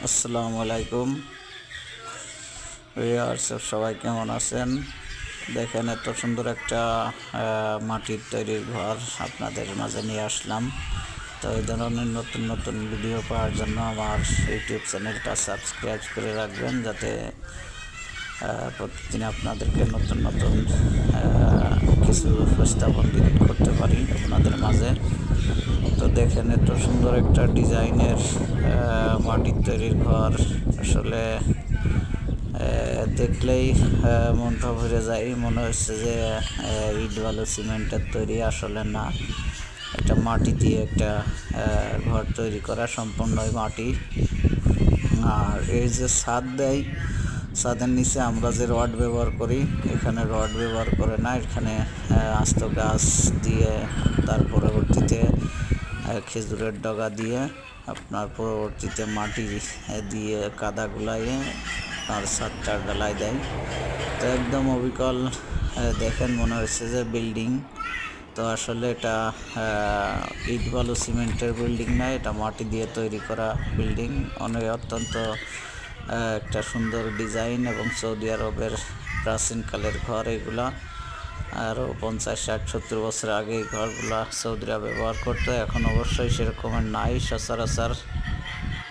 আসসালামু আলাইকুম ভিউয়ার্স, সবাই কেমন আছেন? দেখেন, এত সুন্দর একটা মাটির তৈরির ঘর আপনাদের মাঝে নিয়ে আসলাম। তো এই ধরনের নতুন নতুন ভিডিও পাওয়ার জন্য আমার ইউটিউব চ্যানেলটা সাবস্ক্রাইব করে রাখবেন, যাতে প্রতিদিন আপনাদেরকে নতুন নতুন কিছু উপস্থাপন করতে পারি আপনাদের মাঝে। তো দেখেন, এত সুন্দর একটা ডিজাইনের মাটির তৈরির ঘর। আসলে দেখলেই মনটা ভরে যায়। মনে হচ্ছে যে ইট বালু সিমেন্টের তৈরি, আসলে না, এটা মাটি দিয়ে একটা ঘর তৈরি করা, সম্পূর্ণই মাটি। আর এই যে ছাদ দেয়, ছাদের নিচে আমরা যে রড ব্যবহার করি, এখানে রড ব্যবহার করে না, এখানে আস্ত গাছ দিয়ে, তার পরবর্তীতে খেজুরের ডগা দিয়ে, আপনার পরবর্তীতে মাটি দিয়ে কাদা গুলাইয়ে আর ছাদটা ঢালাই দেয়। তো একদম অবিকল, দেখেন মনে হচ্ছে যে বিল্ডিং। তো আসলে এটা ইট বালু সিমেন্টের বিল্ডিং না, এটা মাটি দিয়ে তৈরি করা বিল্ডিং। অত্যন্ত একটা সুন্দর ডিজাইন, এবং সৌদি আরবের প্রাচীনকালের ঘর এগুলা। আরও 50, 60, 70 বছর আগে এই ঘরগুলা সৌদিরা ব্যবহার করতো। এখন অবশ্যই সেরকমের নাই সচরাচর।